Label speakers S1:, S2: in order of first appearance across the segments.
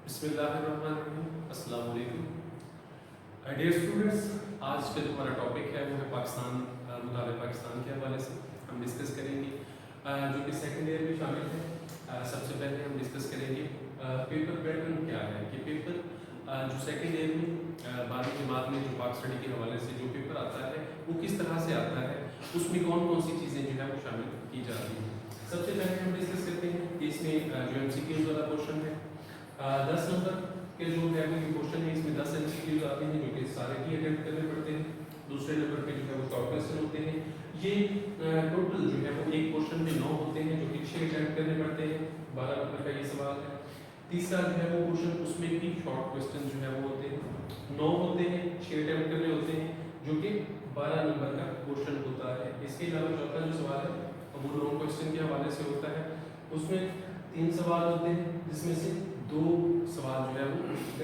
S1: बिस्मिल्लाहिर्रहमानिर्रहीम, अस्सलाम वालेकुम। डियर स्टूडेंट्स, आज का जो हमारा टॉपिक है वो है पाकिस्तान, मुताबिक पाकिस्तान के हवाले से हम डिस्कस करेंगे जो कि सेकंड ईयर में शामिल है। सबसे पहले हम डिस्कस करेंगे पेपर पैटर्न क्या है कि पेपर जो सेकंड ईयर में 12वीं जमात में जो पाक स्टडी के हवाले से जो पेपर आता है वो किस तरह से आता है, उसमें कौन कौन सी चीज़ें जो है वो शामिल की जाती हैं। सबसे पहले हम डिस्कस करते हैं कि इसमें जो MCQ वाला क्वेश्चन है 10 नंबर के जो है वो ये क्वेश्चन है, इसमें 10 MCQ आते हैं जो कि सारे ही अटेम्प्ट करने पड़ते हैं। दूसरे नंबर पे जो है वो शॉर्ट क्वेश्चन होते हैं, ये टोटल जो है वो एक क्वेश्चन में 9 होते हैं जो कि 6 अटेम्प्ट करने पड़ते हैं। 12 नंबर का ये सवाल है। तीसरा जो है वो क्वेश्चन, उसमें भी शॉर्ट क्वेश्चन जो है वो होते हैं 9 होते हैं, 6 अटेम्प्ट करने होते हैं जो कि 12 नंबर का क्वेश्चन होता है। इसके अलावा चौथा जो सवाल है वो लॉन्ग क्वेश्चन के हवाले से होता है, उसमें 3 सवाल होते हैं जिसमें से 2 सवाल जो है वो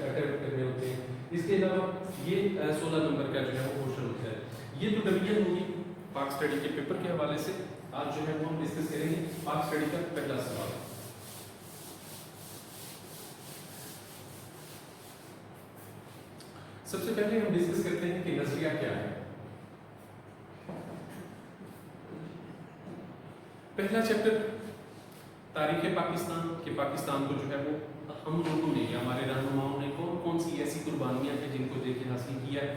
S1: अटेम्प्ट करने होते हैं। इसके अलावा ये 16 नंबर का जो है वो क्वेश्चन होता है। ये तो डिवीजन होगी पाक स्टडी के पेपर के हवाले से। आज जो है वो हम डिस्कस करेंगे पाक स्टडी का पहला सवाल। सबसे पहले हम डिस्कस करते हैं कि नजरिया क्या है। पहला चैप्टर तारीख पाकिस्तान के पाकिस्तान को जो है वो हम लोगों ने, हमारे रहनुमाओं ने कौन कौन सी ऐसी कुर्बानियां हैं जिनको देख के हासिल किया है।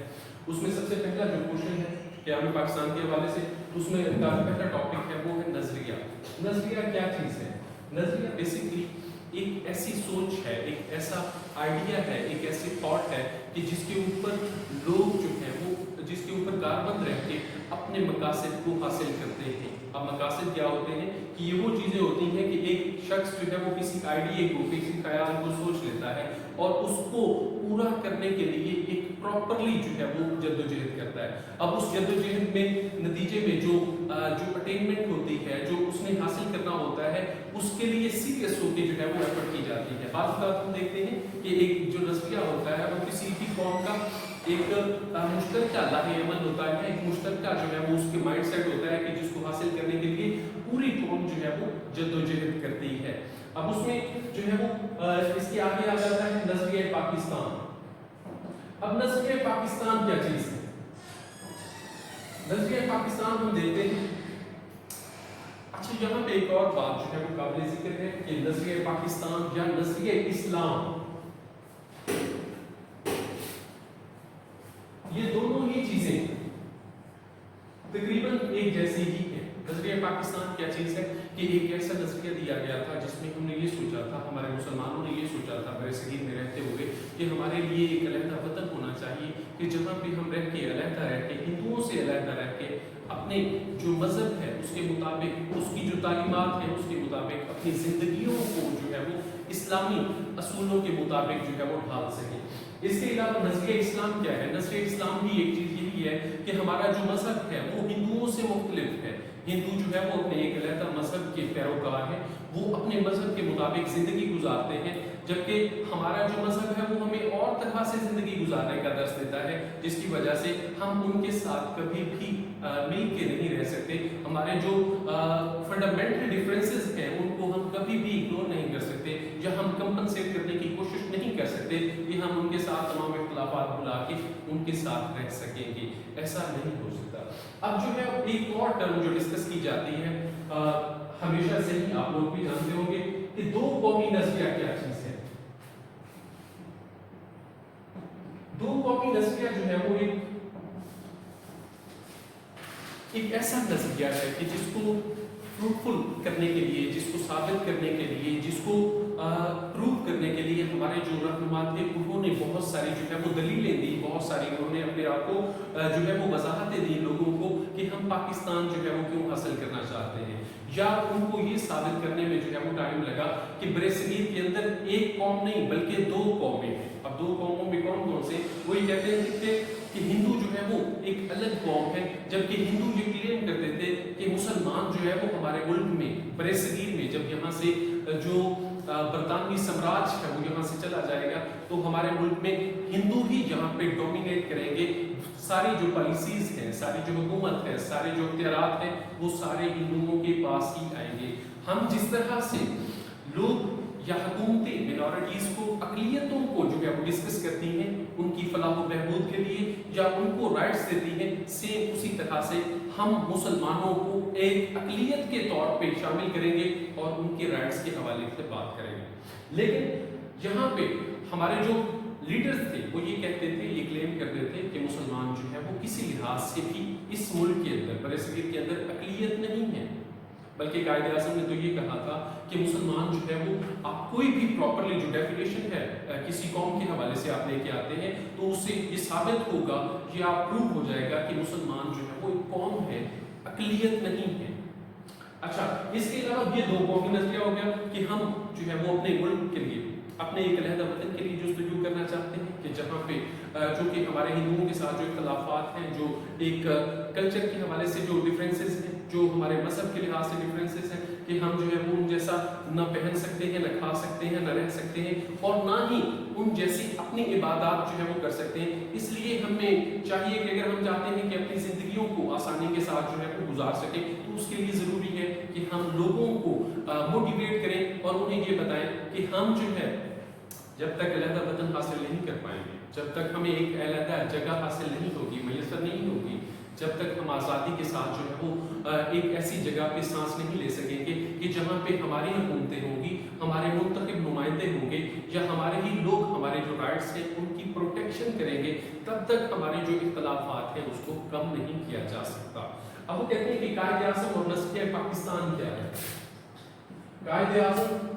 S1: उसमें सबसे पहला जो क्वेश्चन है कि हमें पाकिस्तान के हवाले से, उसमें पहला टॉपिक है वो है नजरिया। नजरिया क्या चीज़ है? नजरिया बेसिकली एक ऐसी सोच है, एक ऐसा आइडिया है, एक ऐसी थॉट है कि जिसके ऊपर लोग जो है वो, जिसके ऊपर कारबंद रह के अपने मकासद को हासिल करते हैं। अब मकासद क्या होते हैं कि ये वो चीज़ें होती हैं कि एक शख्स जो है वो किसी आइडिया को, किसी ख्याल को सोच लेता है और उसको पूरा करने के लिए एक प्रॉपरली जो है वो जद्दोजहद करता है। अब उस जद्दोजहद में नतीजे में जो अटेनमेंट होती है, जो उसने हासिल करना होता है, उसके लिए सीरियस होकर जो है वो एफर्ट की जाती है। बात हम देखते हैं कि एक जो नजरिया होता है वो किसी भी कौम का एक मुश्तरका लाहे-अमल होता है, एक मुश्तरका जो है वो उसके माइंड सेट होता है कि जिसको हासिल करने के लिए पूरी कौम जो है वो जद्दोजहद करती है। अब उसमें जो है वो इसके आगे आ जाता है नजरिया पाकिस्तान। अब नजरिया पाकिस्तान क्या चीज है? नजरिया पाकिस्तान हम देखते हैं। अच्छा, यहाँ पे एक और बात जो है वो काबिल जिक्र है कि नजरिया पाकिस्तान या नजरिया इस्लाम, ये दोनों ही चीजें तकरीबन एक जैसी ही है। नजरिया पाकिस्तान क्या चीज है कि एक ऐसा नजरिया दिया गया था जिसमें हमने ये सोचा था, हमारे मुसलमानों ने ये सोचा था बरसगीर में रहते हुए कि हमारे लिए एक अलहदा वतन होना चाहिए कि जहाँ पे हम रह के अलहदा रह के, हिंदुओं से अलहदा रह के, अपने जो मजहब है उसके मुताबिक, उसकी जो तालीमात है उसके मुताबिक अपनी जिंदगियों को जो है वो इस्लामी असूलों के मुताबिक जो है वो ढाल सके। इसके अलावा नजरिया इस्लाम क्या है? नजरिया इस्लाम भी एक चीज यही है कि हमारा जो मजहब है वो हिंदुओं से मुख्तलिफ है। हिंदू जो है वो अपने एक अलग मजहब के पैरोकार है, वो अपने मजहब के मुताबिक जिंदगी गुजारते हैं, जबकि हमारा जो मजहब है वो हमें और तरह से जिंदगी गुजारने का दर्श देता है, जिसकी वजह से हम उनके साथ कभी भी मिल के नहीं रह सकते। हमारे जो फंडामेंटल डिफरेंसेस हैं उनको हम कभी भी इग्नोर नहीं कर सकते या हम कंपनसेट करने की कोशिश नहीं कर सकते कि हम उनके साथ तमाम इख्तिलाफात भुला के उनके साथ रह सकेंगे। ऐसा नहीं हो सकता। अब जो है एक और टर्म जो डिस्कस की जाती है, हमेशा से ही आप लोग भी जानते होंगे कि दो कौमी नजरिया क्या चीज है। दो कौमी नजरिया जो है वो एक ऐसा नजरिया है कि जिसको फ्रूटफुल करने के लिए, जिसको साबित करने के लिए, जिसको प्रूव करने के लिए हमारे जो रहनुमा थे उन्होंने बहुत सारी जो है वो दलीलें दी, बहुत सारी उन्होंने अपने आप को जो है वो वजाहतें दी लोगों को कि हम पाकिस्तान जो है वो क्यों हासिल करना चाहते हैं, या उनको ये साबित करने में जो है वो टाइम लगा कि बरसगीर के अंदर एक कौम नहीं बल्कि 2 कौमें हैं। अब 2 कौमों में कौन कौन से? वो ये कहते थे कि हिंदू जो है वो एक अलग कौम है, जबकि हिंदू ये क्लेम करते थे कि मुसलमान जो है वो हमारे मुल्क में बरसगीर में जब यहाँ से जो बरतानवी साम्राज्य है वो यहाँ से चला जाएगा तो हमारे मुल्क में हिंदू ही यहाँ पे डोमिनेट करेंगे। सारी जो पॉलिसीज हैं, सारी जो हुकूमत है, सारे जो इख्तियारात हैं वो सारे हिंदुओं के पास ही आएंगे। हम जिस तरह से लोग या हुकूमतें मिनॉरिटीज़ को, अक़लियतों को जो है वो डिस्कस करती हैं उनकी फलाह व बहबूद के लिए या उनको राइट्स देती हैं, सेम उसी तरह से हम मुसलमानों को एक अक़लियत के तौर पे शामिल करेंगे और उनके राइट्स के हवाले से बात करेंगे। लेकिन यहाँ पे हमारे जो लीडर्स थे वो ये कहते थे, ये क्लेम करते थे कि मुसलमान जो है वो किसी लिहाज से भी इस मुल्क के अंदर, बरसगीर के अंदर अक़लियत नहीं है, बल्कि कायदे आज़म ने तो ये कहा था कि मुसलमान जो है वो, आप कोई भी प्रॉपरली जो डेफिनेशन है किसी कौम के हवाले से आप लेके आते हैं तो उससे ये साबित होगा, ये आप प्रूव हो जाएगा कि मुसलमान जो है वो एक कौम है, अक़लियत नहीं है। अच्छा, इसके अलावा ये दो कौमी नज़रिया हो गया कि हम जो है वो अपने मुल्क के लिए, अपने एक अलहदा वतन के लिए जुस्तजू करना चाहते हैं कि जहाँ पे जो कि हमारे हिंदुओं के साथ जो इख्तलाफात हैं, जो एक कल्चर के हवाले से जो डिफरेंसेस हैं, जो हमारे मजहब के लिहाज से डिफरेंसेस हैं कि हम जो है वो उन जैसा न पहन सकते हैं, न खा सकते हैं, न रह सकते हैं और ना ही उन जैसी अपनी इबादत जो है वो कर सकते हैं। इसलिए हमें चाहिए कि अगर हम चाहते हैं कि अपनी ज़िंदगियों को आसानी के साथ जो है वो गुजार सकें तो उसके लिए ज़रूरी है कि हम लोगों को मोटिवेट करें और उन्हें ये बताएं कि हम जो है जब तक अलहदा वतन हासिल नहीं कर पाएंगे, जब तक हमें एक अलहदा जगह हासिल नहीं होगी, मैसर नहीं होगी, जब तक हम आज़ादी के साथ जो है वो एक ऐसी जगह पे सांस नहीं ले सकेंगे कि जहाँ पे हमारी हुकूमतें होंगी, हमारे मुंतखब नुमाइंदे होंगे या हमारे ही लोग हमारे जो राइट्स हैं उनकी प्रोटेक्शन करेंगे, तब तक हमारे जो इख्तलाफात हैं उसको कम नहीं किया जा सकता। अब वो कहते हैं कि कायदे आज़म और नस्ल पाकिस्तान क्या है। कायदे आज़म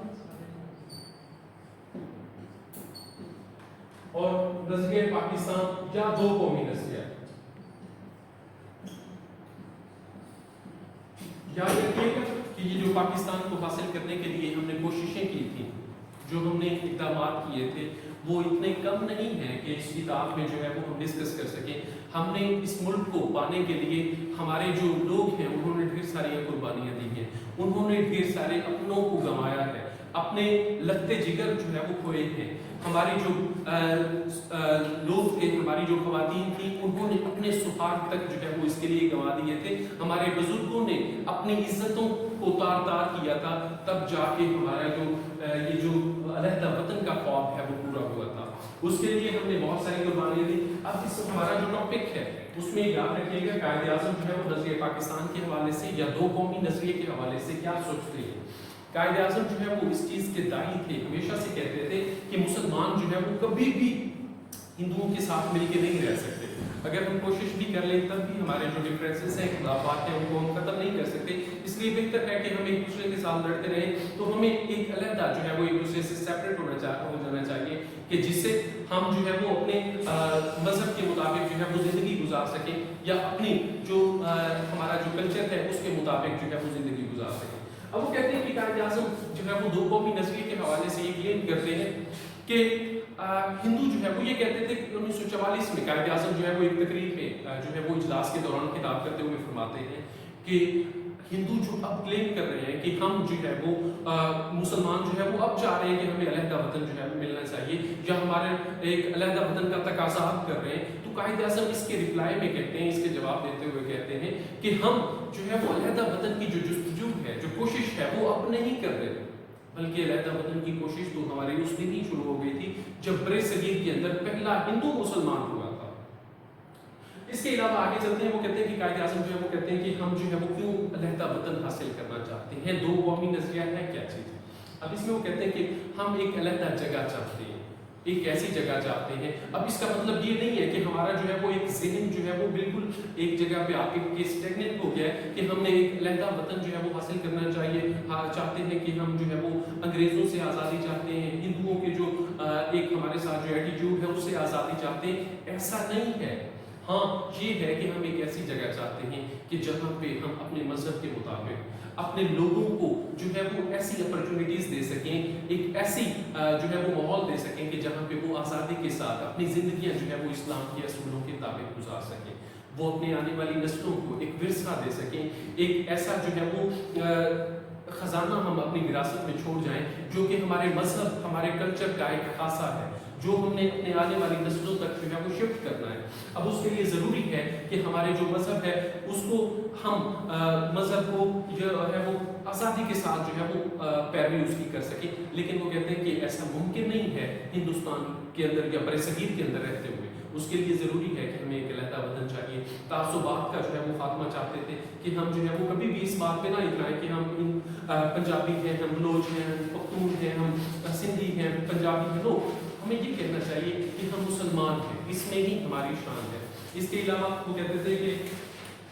S1: और नज़रिए पाकिस्तान या दो कौमी नज़रिया, याद रखिएगा कि ये जो पाकिस्तान को हासिल करने के लिए हमने कोशिशें की थी, जो हमने इक़दाम किए थे, वो इतने कम नहीं हैं कि इस किताब में जो है वो हम डिस्कस कर सकें। हमने इस मुल्क को पाने के लिए हमारे जो लोग हैं उन्होंने ढेर सारी कुर्बानियाँ दी हैं, उन्होंने ढेर सारे अपनों को गंवाया है, अपने लगते जिगर जो है वो खोए हैं। हमारे जो लोग थे, हमारी जो ख़वातीन थी, उन्होंने अपने सुहाग तक जो है वो इसके लिए गंवा दिए थे। हमारे बुजुर्गों ने अपनी इज्जतों को तार तार किया था, तब जाके हमारा जो ये जो अलहदा वतन का ख्वाब है वो पूरा हुआ था। उसके लिए हमने बहुत सारी कुर्बानियाँ दी। अब इस हमारा जो टॉपिक है उसमें याद रखिएगा कायदे आज़म जो है वो नज़रिए पाकिस्तान के हवाले से या दो कौमी नज़रिए के हवाले से क्या सोचते हैं। कायदे आज़म जो है वो इस चीज़ के दाई थे, हमेशा से कहते थे कि मुसलमान जो है वो कभी भी हिंदुओं के साथ मिलके नहीं रह सकते। अगर हम कोशिश भी कर लें तब भी हमारे जो डिफरेंसेस हैं, इख्तलाफात हैं, उनको हम ख़त्म नहीं कर सकते। इसलिए बेहतर है कि हम एक दूसरे के साथ लड़ते रहें। तो हमें एक अलहदा जो है वो एक दूसरे से सेपरेट हो जाना चाहिए कि जिससे हम जो है वो अपने मज़हब के मुताबिक जो है वो ज़िंदगी गुजार सकें या अपनी जो हमारा जो कल्चर है उसके मुताबिक जो है वो ज़िंदगी गुजार सकें। अब वो कहते हैं कि कायदे आज़म जो है वो दो कौमी नज़रिए के हवाले से ये क्लेम करते हैं कि हिंदू जो है वो ये कहते थे कि 1944 में कायदे आज़म जो है वो एक तकरीर में जो है वो इजलास के दौरान खिताब करते हुए फरमाते हैं कि हिंदू जो अब क्लेम कर रहे हैं कि हम जो है वो मुसलमान जो है वो अब चाह रहे हैं कि हमें अलहदा वतन जो है मिलना चाहिए या हमारे एक अलहदा वतन का तकाज़ा कर रहे हैं। तो कायदे आज़म इसके रिप्लाई में कहते हैं, इसके जवाब देते हुए कहते हैं कि हम जो है वो अलहदा वतन की जो जुस्तजू है, जो कोशिश है वो अब नहीं कर रहे, बल्कि अलहदा वतन की कोशिश तो हमारी उस दिन ही शुरू हो गई थी जब बरसगीर के अंदर पहला हिंदू मुसलमान हुआ था। इसके अलावा आगे चलते हैं, वो कहते हैं कि कायदे आज़म जो है वो कहते हैं कि हम जो है वो क्यों अलहदा वतन हासिल करना चाहते हैं, दो कौमी नज़रिया है क्या चीज़ है। अब इसमें वो कहते हैं कि हम एक अलहदा जगह चाहते हैं, एक ऐसी जगह चाहते हैं। अब इसका मतलब ये नहीं है कि हमारा जो है वो एक ज़हन जो है वो बिल्कुल एक जगह पे आके स्टेगनेट हो गया है कि हमने एक अलहदा वतन जो है वो हासिल करना चाहिए, चाहते हैं कि हम जो है वो अंग्रेज़ों से आज़ादी चाहते हैं, हिंदुओं के जो एक हमारे साथ जो एटीट्यूड है उससे आज़ादी चाहते हैं, ऐसा नहीं है। हाँ, ये है कि हम एक ऐसी जगह चाहते हैं कि जहाँ पे हम अपने मज़हब के मुताबिक अपने लोगों को जो है वो ऐसी अपॉर्चुनिटीज़ दे सकें, एक ऐसी जो है वो माहौल दे सकें कि जहाँ पे वो आज़ादी के साथ अपनी ज़िंदगियाँ जो है वो इस्लाम के असूलों के ताबिक गुजार सकें, वो अपने आने वाली नस्लों को एक विरसा दे सकें, एक ऐसा जो है वो ख़जाना हम अपनी विरासत में छोड़ जाएं जो कि हमारे मज़हब, हमारे कल्चर का एक खासा है, जो हमने अपने आने वाली नस्लों तक जो है वो शिफ्ट करना है। अब उसके लिए ज़रूरी है कि हमारे जो मज़हब है उसको हम मज़हब को जो है वो आज़ादी के साथ जो है वो पैरवी उसकी कर सके। लेकिन वो कहते हैं कि ऐसा मुमकिन नहीं है हिंदुस्तान के अंदर या बरसगीर के अंदर रहते हुए। उसके लिए ज़रूरी है कि हमें एक अलहदा वतन चाहिए। तासुबात का जो है वो खात्मा चाहते थे कि हम जो है वो कभी भी इस बात पे ना इतराएं कि हम पंजाबी हैं, हम बलोच हैं, हम पख्तून हैं, हम सिंधी हैं, पंजाबी हैं। नो, हमें ये कहना चाहिए कि हम मुसलमान हैं, इसमें ही हमारी शान है। इसके अलावा वो कहते थे कि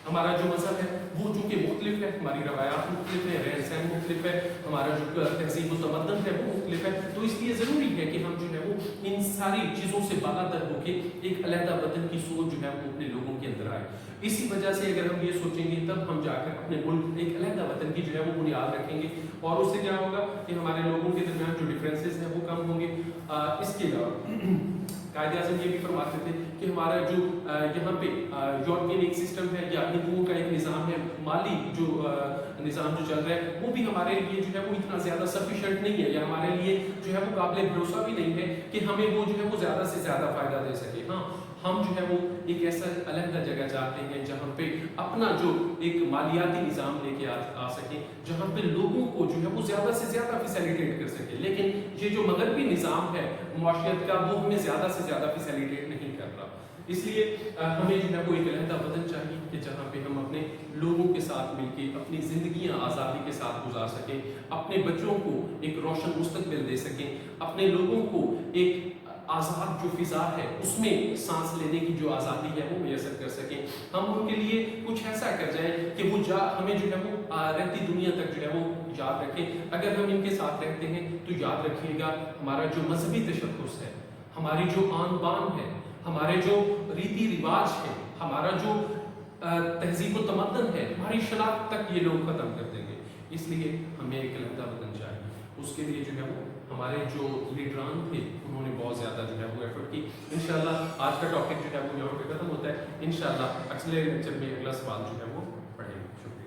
S1: हमारा जो मज़हब है वो चूँकि मुख्तलिफ है, हमारी रवायात मुख्तलिफ है, रहन सहन मुख्तलिफ है, हमारा जो तहजीब व तमद्दन है वो मुख्तलिफ है। तो इसलिए ज़रूरी है कि हम जो है वो इन सारी चीज़ों से बालातर होकर एक अलहदा वतन की सोच जो है वो अपने लोगों के अंदर आए। इसी वजह से अगर हम ये सोचेंगे तब हम जाकर अपने मुल्क एक अलहदा वतन की जो है वो बुनियाद रखेंगे, और उससे क्या होगा कि हमारे लोगों के दरमियान जो डिफरेंसेस हैं वो कम होंगे। इसके अलावा कायदे आज़म ये भी फरमाते थे कि हमारा जो यहाँ पे यूरोपियन एक सिस्टम है या हिंदुओं का एक निज़ाम है, माली जो निज़ाम जो चल रहा है वो भी हमारे लिए जो है वो इतना ज़्यादा सफिशेंट नहीं है, या हमारे लिए जो है वो काबिल भरोसा भी नहीं है कि हमें वो जो है वो ज़्यादा से ज़्यादा फ़ायदा दे सके। हाँ, हम जो है वो एक ऐसा अलग जगह जाते हैं जहाँ पे अपना जो एक मालियाती निज़ाम लेके आ सके, जहाँ पे लोगों को जो है वो ज़्यादा से ज़्यादा फैसिलिटेट कर सके। लेकिन ये जो मगरबी निज़ाम है मुआशरत का वो हमें ज़्यादा से ज़्यादा फैसिलिटेट नहीं कर रहा। इसलिए हमें जो है वो एक अलहदा वतन चाहिए कि जहाँ पे हम अपने लोगों के साथ मिलकर अपनी ज़िंदगियाँ आज़ादी के साथ गुजार सकें, अपने बच्चों को एक रोशन मुस्तकबिल दे सकें, अपने लोगों को एक आज़ाद जो फ़िज़ा है उसमें सांस लेने की जो आज़ादी है वो मैसर कर सकें। हम उनके लिए कुछ ऐसा कर जाएं कि वो हमें जो है वो रहती दुनिया तक जो है वो याद रखें। अगर हम इनके साथ रहते हैं तो याद रखिएगा हमारा जो मजहबी तशख़्ख़ुस है, हमारी जो आन बान है, हमारे जो रीति रिवाज है, हमारा जो तहजीब व तमद्दन है, हमारी शनाख्त तक ये लोग ख़त्म कर देंगे। इसलिए हमें एक अलहदा वतन चाहिए। उसके लिए जो है वो हमारे जो लीडरान थे उन्होंने बहुत ज़्यादा जो है वो एफर्ट की। इंशाल्लाह आज का टॉपिक जो है वो यहाँ पे ख़त्म होता है। इंशाल्लाह अगले लेक्चर में अगला सवाल जो है वो पढ़ेंगे। शुक्रिया।